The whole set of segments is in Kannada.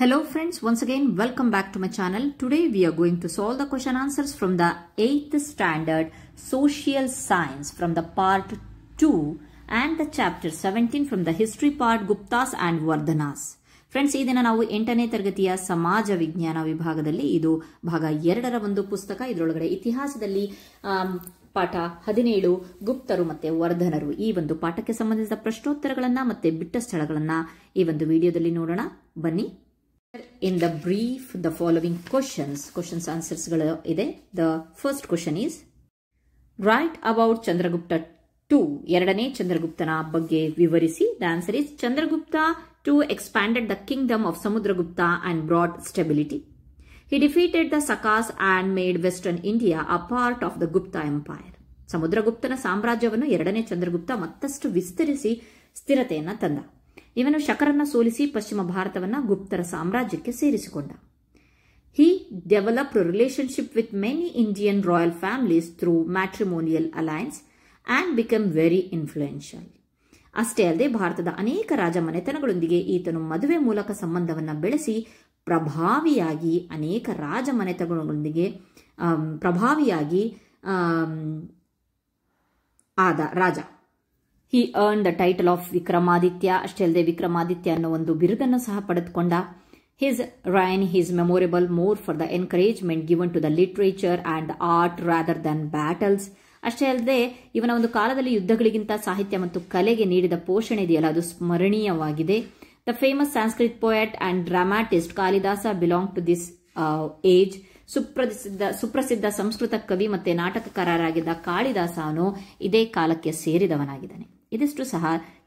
Hello friends, once again welcome back to my channel. Today we are going to solve the question answers from the 8th standard social science from the part 2 and the chapter 17 from the history part Guptas and Vardhanas. Friends, ಈ ದಿನ ನಾವು 8ನೇ ತರಗತಿಯ ಸಮಾಜ ವಿಜ್ಞಾನ ವಿಭಾಗದಲ್ಲಿ ಇದು ಭಾಗ 2ರ ಒಂದು ಪುಸ್ತಕ. ಇದರೊಳಗಡೆ ಇತಿಹಾಸದಲ್ಲಿ ಪಾಠ 17 ಗುಪ್ತರು ಮತ್ತೆ ವರ್ಧನರು ಈ ಒಂದು ಪಾಠಕ್ಕೆ ಸಂಬಂಧಿಸಿದ ಪ್ರಶ್ನೋತ್ತರಗಳನ್ನ ಮತ್ತೆ ಬಿಟ್ಟ ಸ್ಥಳಗಳನ್ನ ಈ ಒಂದು ವಿಡಿಯೋದಲ್ಲಿ ನೋಡೋಣ ಬನ್ನಿ. In the brief, the following questions answers ಇದೆ. The first question is, write about Chandragupta II. ಎರಡನೇ ಚಂದ್ರಗುಪ್ತನ ಬಗ್ಗೆ ವಿವರಿಸಿ. The answer is, Chandragupta II expanded the kingdom of Samudragupta and brought stability. He defeated the Sakas and made Western India a part of the Gupta Empire. ಸಮುದ್ರಗುಪ್ತನ ಸಾಮ್ರಾಜ್ಯವನ್ನು ಎರಡನೇ ಚಂದ್ರಗುಪ್ತ ಮತ್ತಷ್ಟು ವಿಸ್ತರಿಸಿ ಸ್ಥಿರತೆಯನ್ನ ತಂದ. ಇವನು ಶಕರನ್ನ ಸೋಲಿಸಿ ಪಶ್ಚಿಮ ಭಾರತವನ್ನ ಗುಪ್ತರ ಸಾಮ್ರಾಜ್ಯಕ್ಕೆ ಸೇರಿಸಿಕೊಂಡ. He developed a relationship with many Indian royal families through matrimonial alliance and became very influential. ಅಷ್ಟೇ ಅಲ್ಲದೆ ಭಾರತದ ಅನೇಕ ರಾಜಮನೆತನಗಳೊಂದಿಗೆ ಈತನು ಮದುವೆ ಮೂಲಕ ಸಂಬಂಧವನ್ನ ಬೆಳೆಸಿ ಪ್ರಭಾವಿಯಾಗಿ ಅನೇಕ ರಾಜಮನೆತನಗಳೊಂದಿಗೆ ಪ್ರಭಾವಿಯಾಗಿ ಆದ ರಾಜ. He earned the title of Vikramaditya. ಅಷ್ಟೇ ಅಲ್ಲದೆ ವಿಕ್ರಮಾದಿತ್ಯ ಅನ್ನೋ ಒಂದು ಬಿರುದನ್ನು ಸಹ ಪಡೆದುಕೊಂಡ. His reign is memorable more for the encouragement given to the literature and the art rather than battles. ಅಷ್ಟೇ ಅಲ್ಲದೆ ಇವನ ಒಂದು ಕಾಲದಲ್ಲಿ ಯುದ್ಧಗಳಿಗಿಂತ ಸಾಹಿತ್ಯ ಮತ್ತು ಕಲೆಗೆ ನೀಡಿದ ಪೋಷಣೆ ಇದೆಯಲ್ಲ ಅದು ಸ್ಮರಣೀಯವಾಗಿದೆ. The famous Sanskrit poet and dramatist Kalidasa belong to this age. ಸುಪ್ರಸಿದ್ಧ ಸಂಸ್ಕೃತ ಕವಿ ಮತ್ತೆ ನಾಟಕಕಾರರಾಗಿದ್ದ ಕಾಳಿದಾಸನು ಇದೇ ಕಾಲಕ್ಕೆ ಸೇರಿದವನಾಗಿದ್ದಾನೆ. ಇದಿಷ್ಟು ಸಹ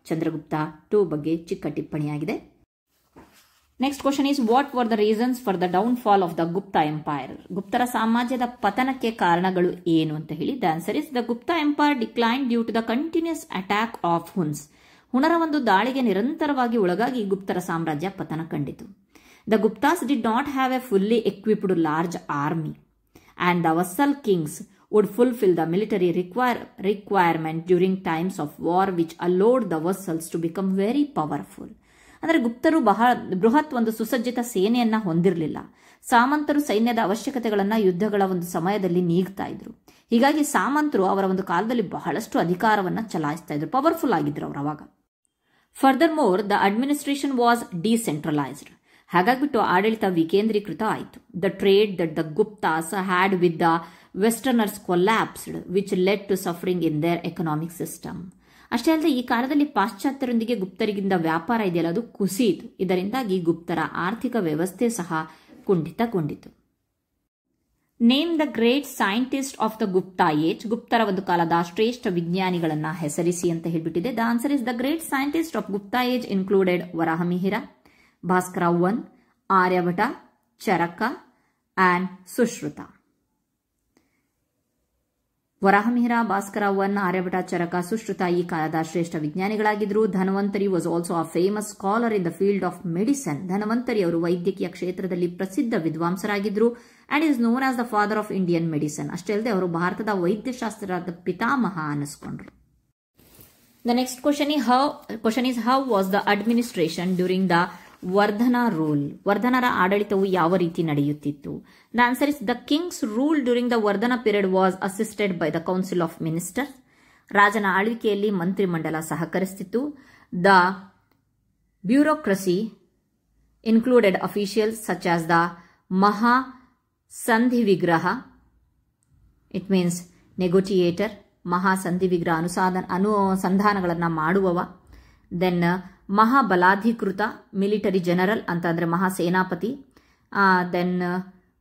ಚಂದ್ರಗುಪ್ತ II ಬಗ್ಗೆ ಚಿಕ್ಕ ಟಿಪ್ಪಣಿಯಾಗಿದೆ. Next question is, what were the reasons for the downfall of the Gupta empire? ಗುಪ್ತರ ಸಾಮ್ರಾಜ್ಯದ ಪತನಕ್ಕೆ ಕಾರಣಗಳು ಏನು ಅಂತ ಹೇಳಿ. The answer is, the Gupta empire decline due to the continuous attack of Huns. ಹುಣರ ಒಂದು ದಾಳಿಗೆ ನಿರಂತರವಾಗಿ ಒಳಗಾಗಿ ಗುಪ್ತರ ಸಾಮ್ರಾಜ್ಯ ಪತನ ಕಂಡಿತು. The Guptas did not have a fully equipped large army, and the vassal kings would fulfill the military requirement during times of war, which allowed the vassals to become very powerful. ಅಂದರೆ ಗುಪ್ತರು ಬೃಹತ್ ಒಂದು ಸುಸಜ್ಜಿತ ಸೇನೆಯನ್ನ ಹೊಂದಿರಲಿಲ್ಲ. ಸಾಮಂತರು ಸೈನ್ಯದ ಅವಶ್ಯಕತೆಗಳನ್ನ ಯುದ್ಧಗಳ ಒಂದು ಸಮಯದಲ್ಲಿ ನೀಗ್ತಾ ಇದ್ರು. ಹೀಗಾಗಿ ಸಾಮಂತರು ಅವರ ಒಂದು ಕಾಲದಲ್ಲಿ ಬಹಳಷ್ಟು ಅಧಿಕಾರವನ್ನ ಚಲಾಯಿಸ್ತಾ ಇದ್ರು, ಪವರ್ಫುಲ್ ಆಗಿದ್ರು ಅವರು ಅವಾಗ. Furthermore the administration was decentralised. ಹಾಗಾಗ್ಬಿಟ್ಟು ಆಡಳಿತ ವಿಕೇಂದ್ರೀಕೃತ ಆಯಿತು. The trade that the Guptas had with the westerners collapsed which led to suffering in their economic system. ಅಷ್ಟೇ ಅಲ್ಲದೆ ಈ ಕಾಲದಲ್ಲಿ ಪಾಶ್ಚಾತ್ಯರೊಂದಿಗೆ ಗುಪ್ತರಿಗಿಂದ ವ್ಯಾಪಾರ ಇದೆಯಲ್ಲ ಅದು ಕುಸಿಯಿತು. ಇದರಿಂದಾಗಿ ಗುಪ್ತರ ಆರ್ಥಿಕ ವ್ಯವಸ್ಥೆ ಸಹ ಕುಂಠಿತಗೊಂಡಿತು. Name the great scientist of the Gupta age. ಗುಪ್ತರ ಒಂದು ಕಾಲದ ಶ್ರೇಷ್ಠ ವಿಜ್ಞಾನಿಗಳನ್ನ ಹೆಸರಿಸಿ ಅಂತ ಹೇಳ್ಬಿಟ್ಟಿದೆ. The answer is, the great scientist of Gupta age included Varahamihira, Bhaskara I, Aryabhata, Charaka and Sushruta. Varahamihira, Bhaskara I, Aryabhata, Charaka, Sushruta ಈ ಕಾಲದ ಶ್ರೇಷ್ಠ ವಿಜ್ಞಾನಿಗಳಾಗಿದ್ದರು. Dhanvantari was also a famous scholar in the field of medicine. Dhanvantari ಅವರು ವೈದ್ಯಕೀಯ ಕ್ಷೇತ್ರದಲ್ಲಿ ಪ್ರಸಿದ್ಧ ವಿದ್ವಾಂಸರಾಗಿದ್ದರು and is known as the father of Indian medicine. ಅಷ್ಟೇ ಅಲ್ಲದೆ ಅವರು ಭಾರತದ ವೈದ್ಯಶಾಸ್ತ್ರದ ಪಿತಾಮಹ ಅನ್ನಿಸ್ಕೊಂಡ್ರು. The next question is, how was the administration during the Vardhana rule? ವರ್ಧನರ ಆಡಳಿತವು ಯಾವ ರೀತಿ ನಡೆಯುತ್ತಿತ್ತು? The answer is, the king's rule during the Vardhana period was assisted by the council of ministers. ರಾಜನ ಆಳ್ವಿಕೆಯಲ್ಲಿ ಮಂತ್ರಿಮಂಡಲ ಸಹಕರಿಸುತ್ತಿತ್ತು. The bureaucracy included officials such as the Maha Sandhi Vigraha, it means negotiator, Maha Sandhi Vigraha ಅನುಸಂಧಾನಗಳನ್ನು ಮಾಡುವವ. ದೆನ್ ಮಹಾಬಲಾಧಿಕೃತ ಮಿಲಿಟರಿ ಜನರಲ್ ಅಂತಂದ್ರೆ ಮಹಾಸೇನಾಪತಿ. ದೆನ್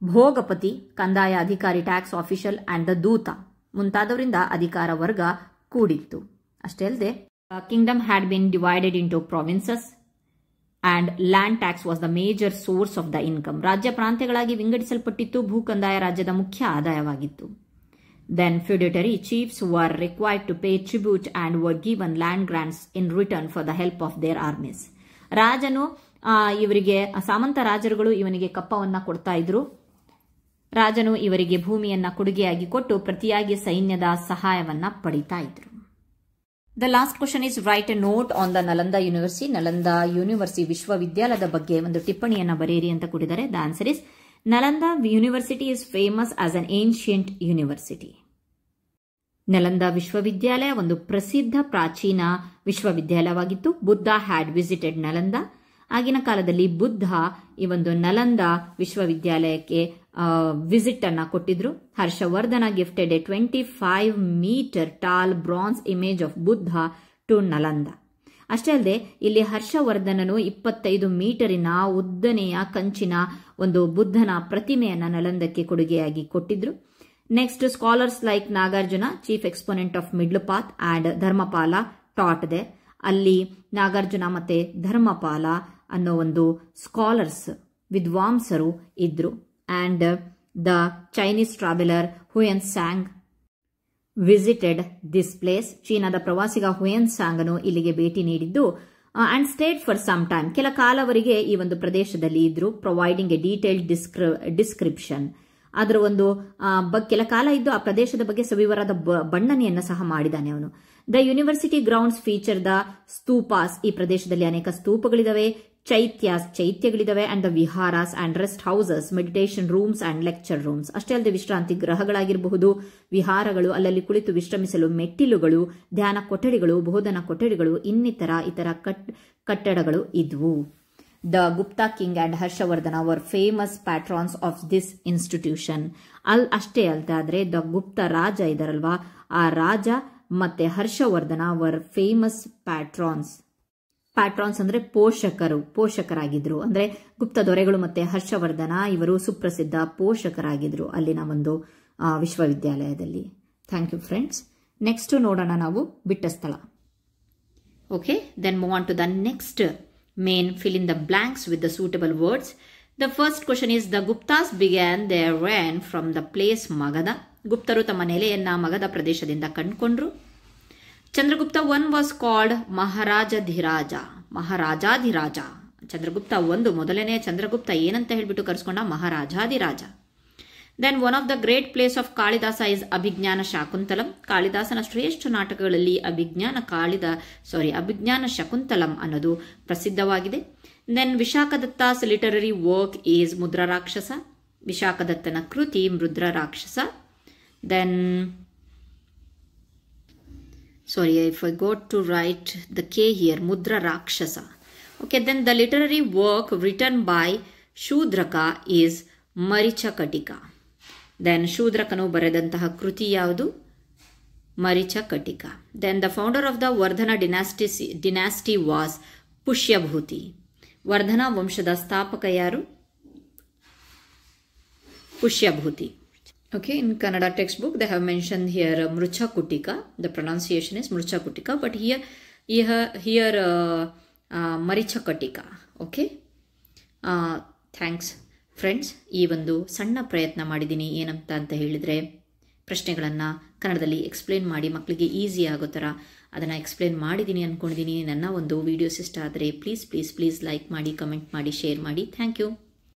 ಭೋಗಪತಿ ಕಂದಾಯ ಅಧಿಕಾರಿ, ಟ್ಯಾಕ್ಸ್ ಆಫೀಷಿಯಲ್ ಅಂಡ್ ದ ದೂತ ಮುಂತಾದವರಿಂದ ಅಧಿಕಾರ ವರ್ಗ ಕೂಡಿತ್ತು. ಅಷ್ಟೇ ಅಲ್ಲದೆ Kingdom had been divided into provinces and land tax was the major source of the income. ರಾಜ್ಯ ಪ್ರಾಂತ್ಯಗಳಾಗಿ ವಿಂಗಡಿಸಲ್ಪಟ್ಟಿತ್ತು. ಭೂಕಂದಾಯ ರಾಜ್ಯದ ಮುಖ್ಯ ಆದಾಯವಾಗಿತ್ತು. Then feudatory chiefs were required to pay tribute and were given land grants in return for the help of their armies. ರಾಜನು ಇವರಿಗೆ ಸಾಮಂತ ರಾಜರುಗಳು ಇವನಿಗೆ ಕಪ್ಪವನ್ನ ಕೊಡ್ತಾ ಇದ್ರು. ರಾಜನು ಇವರಿಗೆ ಭೂಮಿಯನ್ನ ಕೊಡುಗೆಯಾಗಿ ಕೊಟ್ಟು ಪ್ರತಿಯಾಗಿ ಸೈನ್ಯದ ಸಹಾಯವನ್ನ ಪಡಿತಾ ಇದ್ರು. The last question is write a note on the Nalanda university. Nalanda university ವಿಶ್ವವಿದ್ಯಾಲಯದ ಬಗ್ಗೆ ಒಂದು ಟಿಪ್ಪಣಿಯನ್ನು ಬರೆಯಿರಿ ಅಂತ ಕೊಟ್ಟಿದ್ದಾರೆ. The answer is Nalanda university is famous as an ancient university. Nalanda ವಿಶ್ವವಿದ್ಯಾಲಯ ಒಂದು ಪ್ರಸಿದ್ಧ ಪ್ರಾಚೀನ ವಿಶ್ವವಿದ್ಯಾಲಯವಾಗಿತ್ತು. Buddha had visited Nalanda. ಆಗಿನ ಕಾಲದಲ್ಲಿ ಬುದ್ಧ ಈ ಒಂದು ನಲಂದಾ ವಿಶ್ವವಿದ್ಯಾಲಯಕ್ಕೆ ವಿಸಿಟ್ ಅನ್ನ ಕೊಟ್ಟಿದ್ರು. Harshavardhana gifted a 25 metre tall bronze image of Buddha to Nalanda. ಅಷ್ಟೇ ಅಲ್ಲದೆ ಇಲ್ಲಿ ಹರ್ಷವರ್ಧನನು 25 ಮೀಟರಿನ ಉದ್ದನೆಯ ಕಂಚಿನ ಒಂದು ಬುದ್ಧನ ಪ್ರತಿಮೆಯನ್ನ ನಲಂದಕ್ಕೆ ಕೊಡುಗೆಯಾಗಿ ಕೊಟ್ಟಿದ್ರು. Next scholars like Nagarjuna, chief exponent of middle path and Dharmapala taught there. ಅಲ್ಲಿ ನಾಗಾರ್ಜುನ ಮತ್ತೆ ಧರ್ಮಪಾಲ ಅನ್ನೋ ಒಂದು ಸ್ಕಾಲರ್ಸ್ ವಿದ್ವಾಂಸರು ಇದ್ರು. And the Chinese traveller Hiuen Tsang visited this place. ಚೀನಾದ ಪ್ರವಾಸಿಗ ಹುಯನ್ ಸ್ಯಾಂಗನು ಇಲ್ಲಿಗೆ ಭೇಟಿ ನೀಡಿದ್ದು and stayed for some time, ಕೆಲ ಕಾಲವರೆಗೆ ಈ ಒಂದು ಪ್ರದೇಶದಲ್ಲಿ ಇದ್ರು. ಪ್ರೊವೈಡಿಂಗ್ ಎ ಡೀಟೇಲ್ಡ್ ಡಿಸ್ಕ್ರಿಪ್ಷನ್, ಅದರ ಒಂದು ಕೆಲ ಕಾಲ ಇದ್ದು ಆ ಪ್ರದೇಶದ ಬಗ್ಗೆ ಸವಿವರದ ಬಣ್ಣನೆಯನ್ನು ಸಹ ಮಾಡಿದ್ದಾನೆ ಅವನು. The university grounds feature the stupas, ಈ ಪ್ರದೇಶದಲ್ಲಿ ಅನೇಕ ಸ್ತೂಪಗಳಿದಾವೆ. ಚೈತ್ಯಗಳಿದಾವೆ. And the viharas and rest houses, meditation rooms and lecture rooms. ಅಷ್ಟೇ ಅಲ್ಲದೆ ವಿಶ್ರಾಂತಿ ಗೃಹಗಳಾಗಿರಬಹುದು, ವಿಹಾರಗಳು, ಅಲ್ಲಲ್ಲಿ ಕುಳಿತು ವಿಶ್ರಮಿಸಲು ಮೆಟ್ಟಿಲುಗಳು, ಧ್ಯಾನ ಕೊಠಡಿಗಳು, ಬೋಧನಾ ಕೊಠಡಿಗಳು, ಇತರ ಕಟ್ಟಡಗಳು ಇದ್ವು. The Gupta king and Harshavardhana were famous patrons of this institution. ಅಷ್ಟೇ ಅಲ್ದಾದ್ರೆ ದ ಗುಪ್ತ ರಾಜ ಇದಾರಲ್ವಾ, ಆ ರಾಜ ಮತ್ತೆ ಹರ್ಷವರ್ಧನ ವರ್ ಫೇಮಸ್ ಪ್ಯಾಟ್ರಾನ್ಸ್. ಪ್ಯಾಟ್ರಾನ್ಸ್ ಅಂದ್ರೆ ಪೋಷಕರಾಗಿದ್ರು. ಅಂದ್ರೆ ಗುಪ್ತ ದೊರೆಗಳು ಮತ್ತೆ ಹರ್ಷವರ್ಧನ ಇವರು ಸುಪ್ರಸಿದ್ಧ ಪೋಷಕರಾಗಿದ್ರು ಅಲ್ಲಿನ ಒಂದು ವಿಶ್ವವಿದ್ಯಾಲಯದಲ್ಲಿ. Thank you friends. ನೆಕ್ಸ್ಟ್ ನೋಡೋಣ ನಾವು ಬಿಟ್ಟ ಸ್ಥಳ. Okay, then move on to the next main fill in the blanks with the suitable words. The first question is the Guptas began their reign from the place Magadha. ಗುಪ್ತರು ತಮ್ಮ ನೆಲೆಯನ್ನ ಮಗಧ ಪ್ರದೇಶದಿಂದ ಕಂಡುಕೊಂಡ್ರು. Chandragupta 1 was called ಮಹಾರಾಜಾಧಿರಾಜ. ಚಂದ್ರಗುಪ್ತ 1 ಮೊದಲನೇ ಚಂದ್ರಗುಪ್ತ ಏನಂತ ಹೇಳ್ಬಿಟ್ಟು ಕರೆಸ್ಕೊಂಡ, ಮಹಾರಾಜಾಧಿರಾಜ. Then one of the great plays of Kalidasa is Abhijnana Shakuntalam. ಕಾಳಿದಾಸನ ಶ್ರೇಷ್ಠ ನಾಟಕಗಳಲ್ಲಿ ಅಭಿಜ್ಞಾನ ಶಕುಂತಲಂ ಅನ್ನೋದು ಪ್ರಸಿದ್ಧವಾಗಿದೆ. Then Vishakhadatta's literary work is Mudrarakshasa. ವಿಶಾಖದತ್ತನ ಕೃತಿ Mudrarakshasa. Then I forgot to write the K here, Mudrarakshasa. Okay, then the literary work written by Shudraka is Mrichchhakatika. Then ಶೂದ್ರಕನು ಬರೆದಂತಹ ಕೃತಿ ಯಾವುದು? Mrichchhakatika. Then the founder of the Vardhana dynasty was Pushyabhuti. Vardhana ವಂಶದ ಸ್ಥಾಪಕ ಯಾರು? Pushyabhuti. Okay, in Kannada textbook they have mentioned here Mruchakutika. The pronunciation is Mruchakutika, but here Marichakatika. Okay, thanks. Friends, ಈ ಒಂದು ಸಣ್ಣ ಪ್ರಯತ್ನ ಮಾಡಿದ್ದೀನಿ. ಏನಂತ ಹೇಳಿದರೆ, ಪ್ರಶ್ನೆಗಳನ್ನು ಕನ್ನಡದಲ್ಲಿ ಎಕ್ಸ್ಪ್ಲೇನ್ ಮಾಡಿ ಮಕ್ಕಳಿಗೆ ಈಸಿ ಆಗೋ ಥರ ಅದನ್ನು ಎಕ್ಸ್ಪ್ಲೇನ್ ಮಾಡಿದ್ದೀನಿ ಅಂದ್ಕೊಂಡಿದ್ದೀನಿ. ನನ್ನ ಒಂದು ವಿಡಿಯೋಸ್ ಇಷ್ಟ ಆದರೆ ಪ್ಲೀಸ್ ಲೈಕ್ ಮಾಡಿ, ಕಮೆಂಟ್ ಮಾಡಿ, ಶೇರ್ ಮಾಡಿ. Thank you.